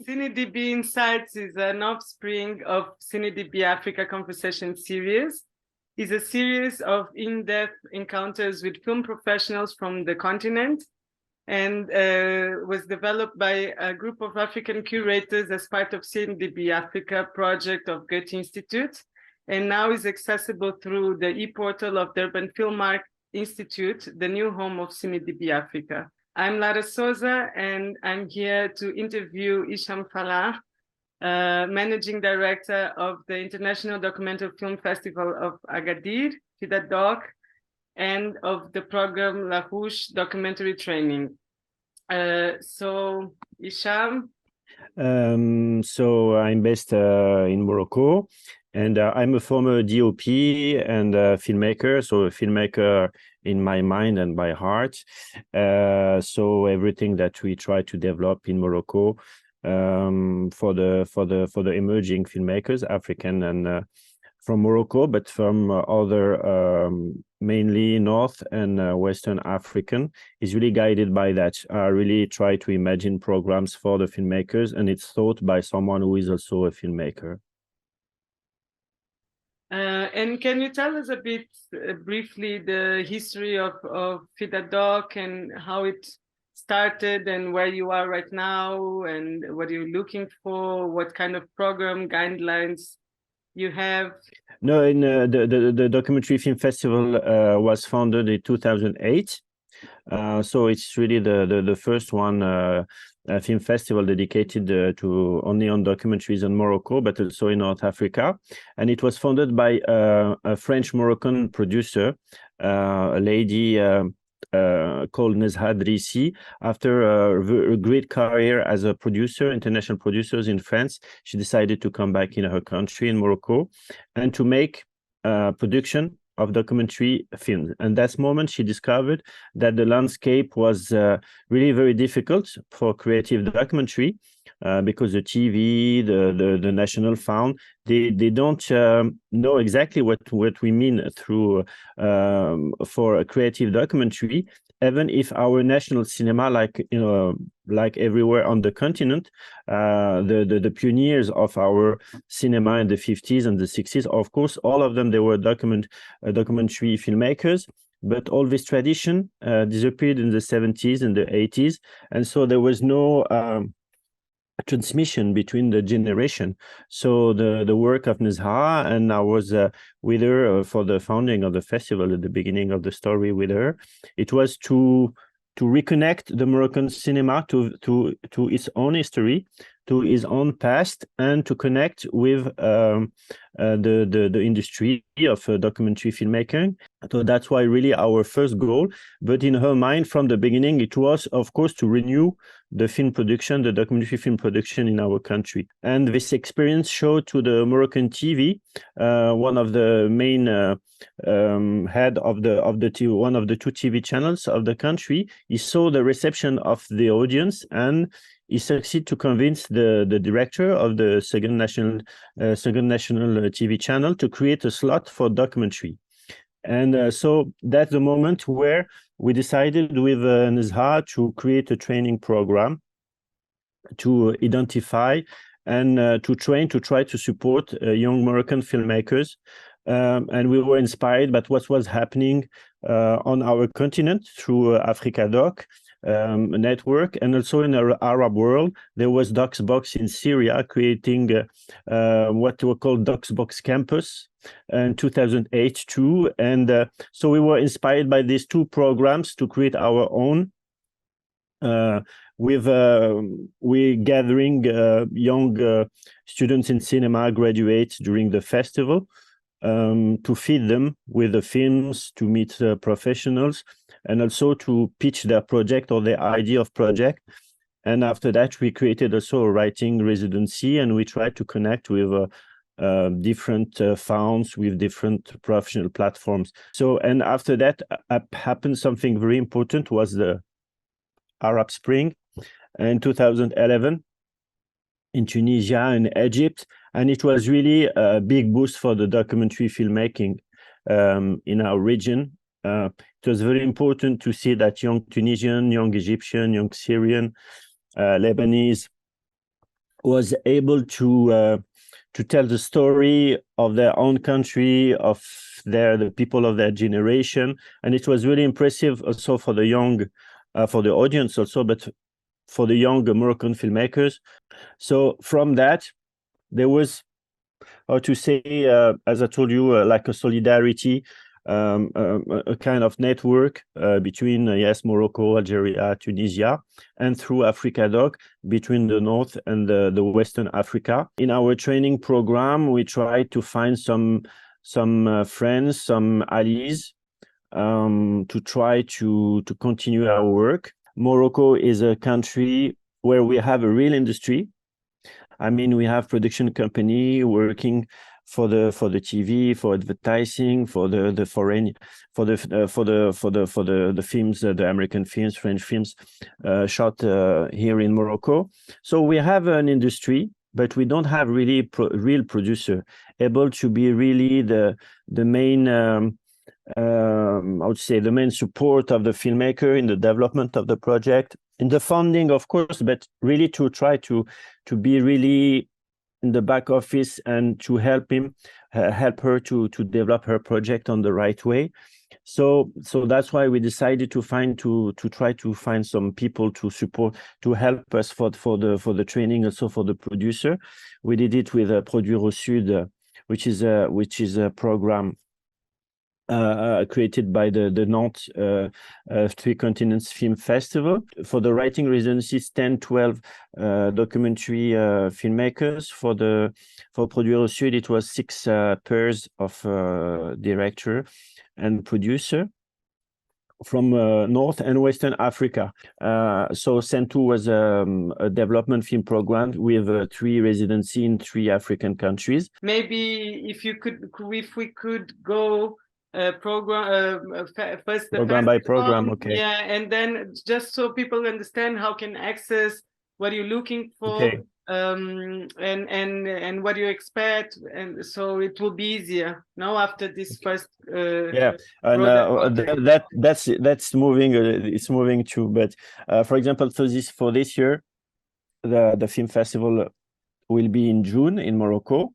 CineDB Insights is an offspring of CineDB Africa Conversation Series. It's a series of in-depth encounters with film professionals from the continent, and was developed by a group of African curators as part of CineDB Africa project of Goethe Institute, and now is accessible through the e-portal of Durban FilmMart Institute, the new home of CineDB Africa. I'm Lara Souza, and I'm here to interview Hicham Falah, Managing Director of the International Documentary Film Festival of Agadir, FIPADOC, and of the program La Rouge Documentary Training. So, Hicham? So I'm based in Morocco, and I'm a former DOP and filmmaker, so a filmmaker in my mind and by heart. So everything that we try to develop in Morocco for the emerging filmmakers, African and from Morocco, but from other mainly North and Western African, is really guided by that. I really try to imagine programs for the filmmakers, and it's thought by someone who is also a filmmaker. And can you tell us a bit briefly the history of FIPADOC and how it started and where you are right now and what you're looking for, what kind of program guidelines you have? No, in the Documentary Film Festival was founded in 2008. So it's really the first one film festival dedicated to only on documentaries in Morocco, but also in North Africa. And it was founded by a French-Moroccan producer, a lady called Nezha Drissi. After a great career as a producer, international producers in France, she decided to come back in her country, in Morocco, and to make production of documentary films. And that moment she discovered that the landscape was really very difficult for creative documentary because the TV, the national fund, they don't know exactly what we mean through for a creative documentary. Even if our national cinema, like everywhere on the continent, the pioneers of our cinema in the 50s and the 60s, of course, all of them, they were documentary filmmakers, but all this tradition disappeared in the 70s and the 80s. And so there was no transmission between the generation. So the work of Nezha, and I was with her for the founding of the festival at the beginning of the story with her, it was to reconnect the Moroccan cinema to its own history, to its own past, and to connect with the industry of documentary filmmaking. So that's why really our first goal. But in her mind, from the beginning, it was, of course, to renew the film production, the documentary film production in our country. And this experience showed to the Moroccan TV, one of the main head of the TV, one of the two TV channels of the country. He saw the reception of the audience, and he succeeded to convince the director of the second national TV channel to create a slot for documentary. And so that's the moment where we decided with Nezha to create a training program to identify and to train, to try to support young Moroccan filmmakers. And we were inspired by what was happening on our continent through FIPADOC network, and also in the Arab world. There was Docsbox in Syria creating what were called Docsbox Campus in 2008 too. And so we were inspired by these two programs to create our own. We're gathering young students in cinema graduates during the festival to feed them with the films, to meet professionals, and also to pitch their project or their idea of project. And after that, we created also a writing residency, and we tried to connect with different funds, with different professional platforms. So, and after that happened something very important, was the Arab Spring in 2011 in Tunisia and Egypt. And it was really a big boost for the documentary filmmaking in our region. It was very important to see that young Tunisian, young Egyptian, young Syrian, Lebanese was able to tell the story of their own country, of the people of their generation, and it was really impressive also for the young, for the audience also, but for the young Moroccan filmmakers. So from that, there was, how to say, as I told you, like a solidarity, a kind of network between, yes, Morocco, Algeria, Tunisia, and through FIPADOC between the North and the Western Africa. In our training program, we try to find some friends, some allies, to try to continue our work. Morocco is a country where we have a real industry. I mean, we have production company working for the TV, for advertising, for the foreign, for the films, the American films, French films, shot here in Morocco. So we have an industry, but we don't have really real producer able to be really the main, I would say, the main support of the filmmaker in the development of the project, in the funding, of course, but really to try to be really in the back office and to help her to develop her project on the right way. So that's why we decided to try to find some people to support, to help us for the training, also for the producer. We did it with Produire au Sud, which is a program created by the Nantes Three Continents Film Festival. For the writing residencies, 10, 12 documentary filmmakers. For Produire au Sud, it was 6 pairs of director and producer from North and Western Africa. So CENTU was a development film program with 3 residency in 3 African countries. Maybe if we could go program first, program by program, okay. Yeah, and then just so people understand how can access what you're looking for, okay. And what you expect, and so it will be easier now after this first. Yeah, and that's moving. It's moving too. But for example, for this year, the film festival will be in June in Morocco.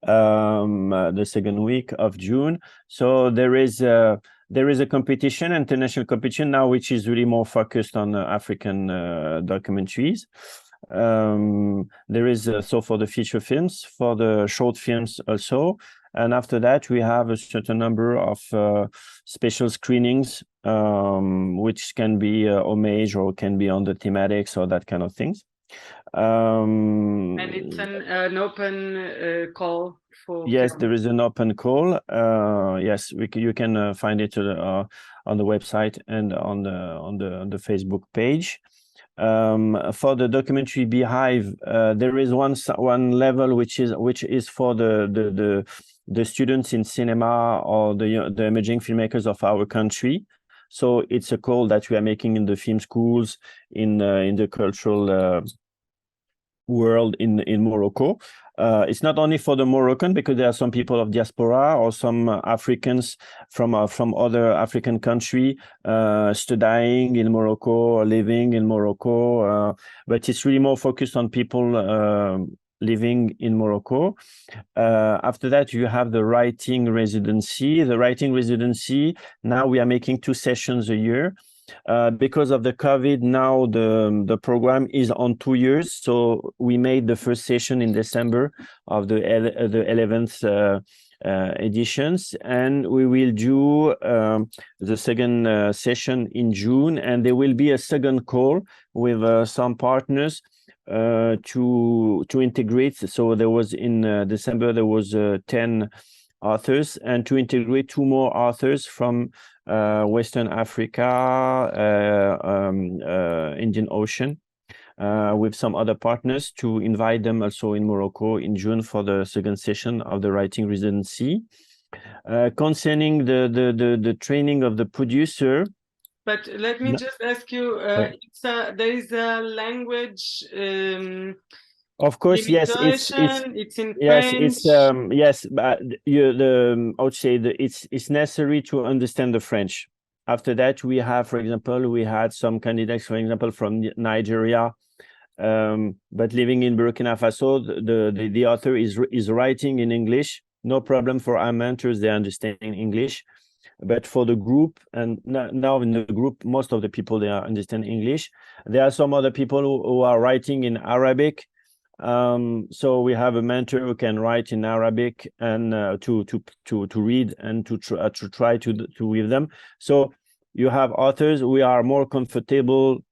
The second week of June. So there is a competition, international competition now, which is really more focused on African documentaries. There is so for the feature films, for the short films also, and after that we have a certain number of special screenings, which can be homage or can be on the thematics or that kind of things. And it's an open call for. Yes, there is an open call. Yes, you can find it on the website and on the Facebook page. For the documentary Beehive, there is one level which is for the students in cinema or the emerging filmmakers of our country. So it's a call that we are making in the film schools, in the cultural world in Morocco. It's not only for the Moroccan, because there are some people of diaspora or some Africans from other African country studying in Morocco or living in Morocco, but it's really more focused on people living in Morocco. After that, you have the writing residency. The writing residency, now we are making 2 sessions a year. Because of the COVID, now the program is on 2 years. So we made the first session in December of the 11th editions, and we will do the second session in June, and there will be a second call with some partners to integrate. So there was in December there was 10 authors, and to integrate 2 more authors from Western Africa, Indian Ocean, with some other partners, to invite them also in Morocco in June for the second session of the writing residency. Concerning the training of the producer. But let me just ask you, there is a language Of course, yes, it's in yes, French. it's yes, but I would say that it's necessary to understand the French. After that, we have, for example, we had some candidates, for example, from Nigeria, but living in Burkina Faso. The author is writing in English. No problem for our mentors; they understand English. But for the group, and now in the group, most of the people they understand English. There are some other people who are writing in Arabic. So we have a mentor who can write in Arabic and to read and to try to with them. So you have authors who are more comfortable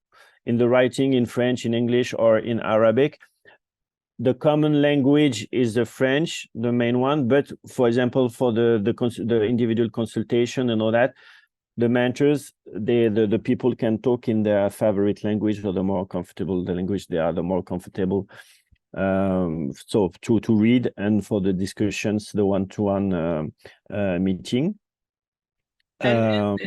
in the writing in French, in English, or in Arabic. The common language is the French, the main one. But for example, for the individual consultation and all that, the mentors, the people can talk in their favorite language, or the more comfortable the language they are, the more comfortable. So to read, and for the discussions, the one-to-one meeting. And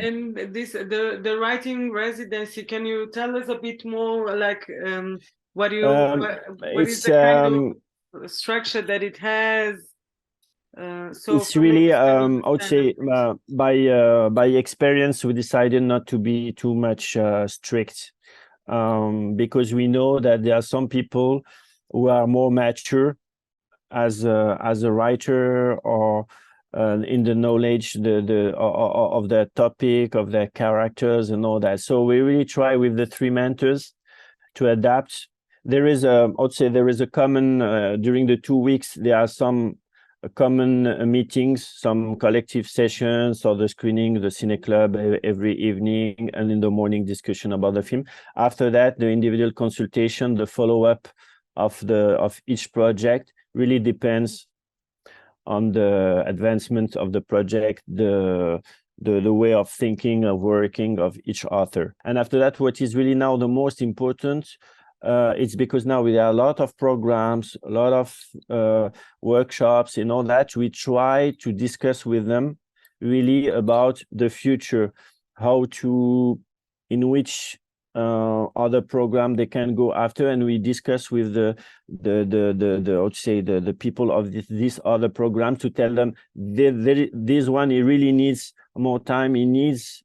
this the writing residency, can you tell us a bit more, like what is the kind of structure that it has? So it's really I would say by experience we decided not to be too much strict, because we know that there are some people who are more mature as a writer, or in the knowledge of their topic, of their characters and all that. So we really try with the three mentors to adapt. There is I would say there is a common during the 2 weeks there are some common meetings, some collective sessions, or the screening, the cine club every evening, and in the morning discussion about the film. After that, the individual consultation, the follow-up of each project really depends on the advancement of the project, the way of thinking, of working of each author. And after that, what is really now the most important, it's because now we have a lot of programs, a lot of workshops and all that. We try to discuss with them really about the future, how to, in which other program they can go after, and we discuss with the I would say the people of this other program to tell them this one, he really needs more time, he needs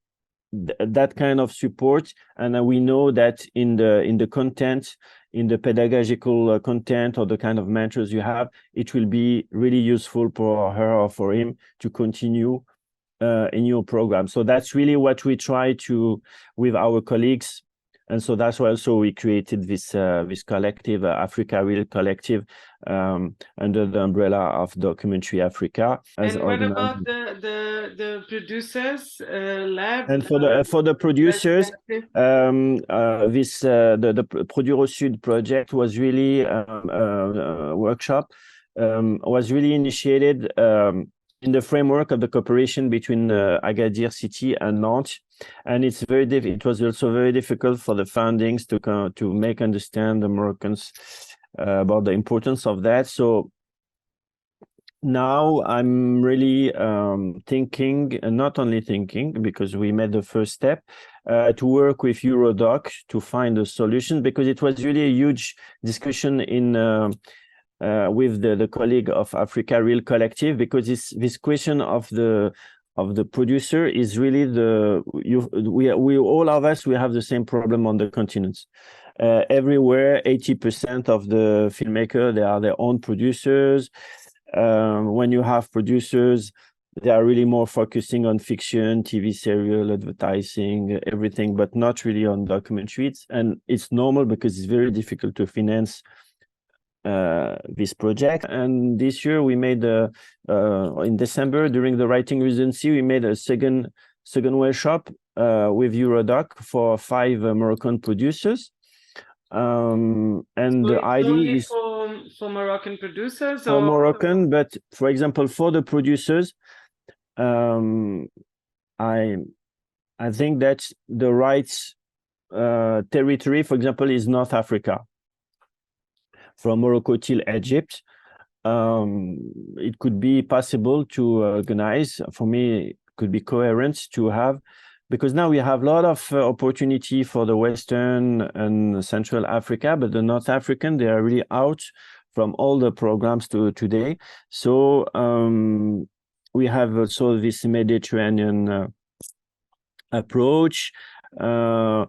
that kind of support. And we know that in the content, in the pedagogical content, or the kind of mentors you have, it will be really useful for her or for him to continue in your program. So that's really what we try to with our colleagues. And so that's why also we created this collective, Africa Real Collective, under the umbrella of Documentary Africa. And what about the producers lab? And for the producers, this the Produire Sud project was really a workshop, was really initiated in the framework of the cooperation between Agadir City and Nantes. And it was also very difficult for the foundings to make understand the Moroccans about the importance of that. So now I'm really thinking, and not only thinking, because we made the first step, to work with Eurodoc to find a solution, because it was really a huge discussion with the colleague of Africa Real Collective, because this question of the producer is really we all of us, we have the same problem on the continents. Everywhere, 80% of the filmmakers, they are their own producers. When you have producers, they are really more focusing on fiction, TV serial, advertising, everything, but not really on documentaries. And it's normal, because it's very difficult to finance this project. And this year we made in December, during the writing residency, we made a second workshop with Eurodoc for 5 Moroccan producers. And so the idea is for Moroccan producers, for Moroccan, but for example, for the producers, I think that the rights territory, for example, is North Africa. From Morocco till Egypt, it could be possible to organize. For me, it could be coherent to have because now we have a lot of opportunity for the Western and Central Africa, but the North African, they are really out from all the programs today. So we have also this Mediterranean approach, the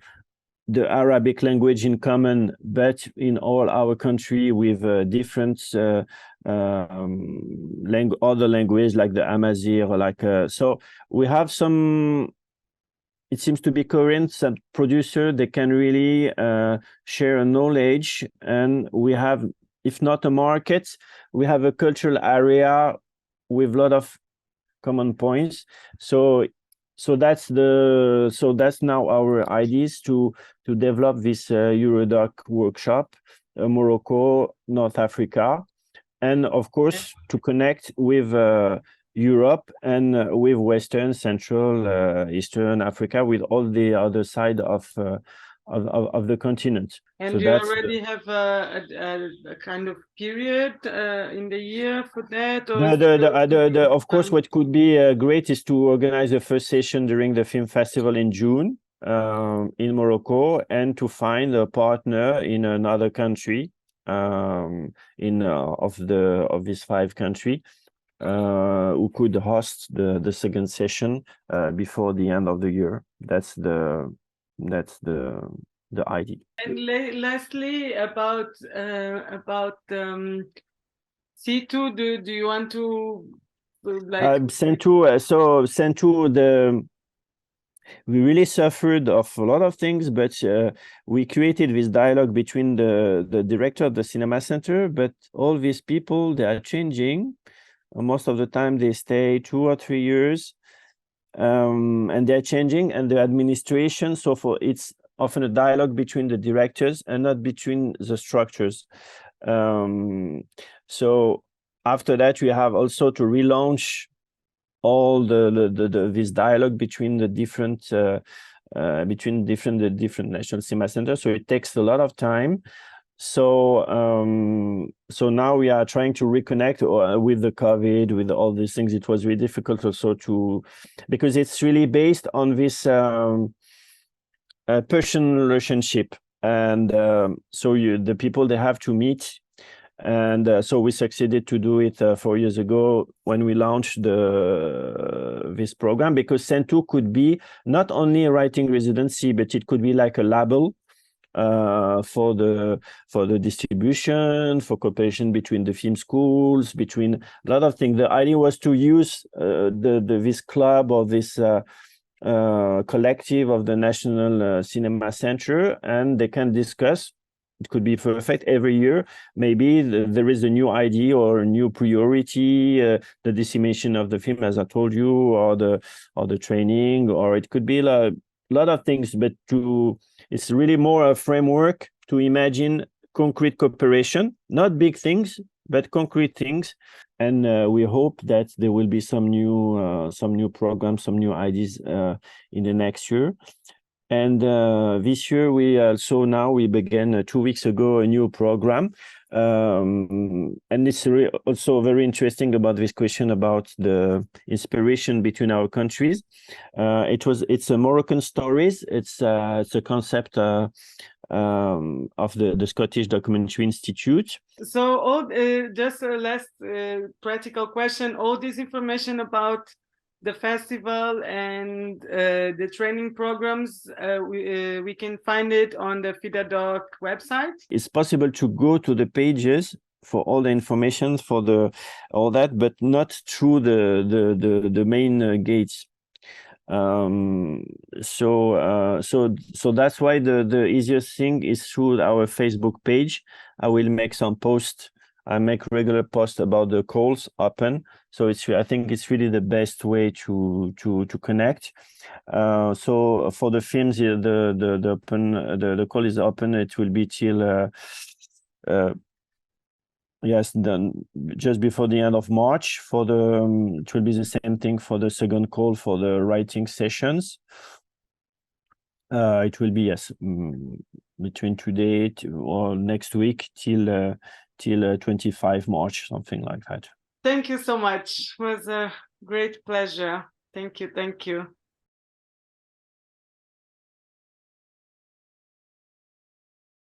Arabic language in common, but in all our country with different other language like the Amazigh, like so we have some. It seems to be current. Some producer, they can really share a knowledge, and we have, if not a market, we have a cultural area with a lot of common points. So that's now our ideas to develop this Eurodoc workshop, Morocco, North Africa, and of course to connect with Europe and with Western, Central, Eastern Africa, with all the other side of the continent. And so you that's already have a kind of period in the year for that? Or of course, what could be great is to organize a first session during the film festival in June in Morocco, and to find a partner in another country of these 5 countries who could host the second session before the end of the year. That's the idea. And lastly, about C2, do you want to like Centu? So Centu, we really suffered of a lot of things, but we created this dialogue between the director of the cinema center, but all these people, they are changing. Most of the time they stay 2 or 3 years, and they're changing, and the administration, so it's often a dialogue between the directors and not between the structures. So after that, we have also to relaunch all this dialogue between the different different national cinema centers. So it takes a lot of time. So now we are trying to reconnect with the COVID, with all these things. It was really difficult also because it's really based on this personal relationship, and so the people, they have to meet. And so we succeeded to do it 4 years ago when we launched this program, because Centu could be not only a writing residency, but it could be like a label for the distribution, for cooperation between the film schools, between a lot of things. The idea was to use this club or this collective of the National Cinema Center, and they can discuss. It could be perfect every year. Maybe there is a new idea or a new priority, the dissemination of the film, as I told you, or the training, or it could be a lot of things. But it's really more a framework to imagine concrete cooperation, not big things, but concrete things. And we hope that there will be some new programs, some new ideas in the next year. And this year we began 2 weeks ago a new program, and it's also very interesting about this question about the inspiration between our countries. It's a Moroccan stories. It's a concept of the Scottish Documentary Institute. So just a last practical question. All this information about the festival and the training programs, we can find it on the FIPADOC website. It's possible to go to the pages for all the information for all that, but not through the main gates. So that's why the easiest thing is through our Facebook page. I will make some posts. I make regular posts about the calls open. So I think it's really the best way to connect. So for the films, the call is open. It will be till then just before the end of March. It will be the same thing for the second call for the writing sessions. It will be between today or next week till 25 March, something like that. Thank you so much. It was a great pleasure. Thank you.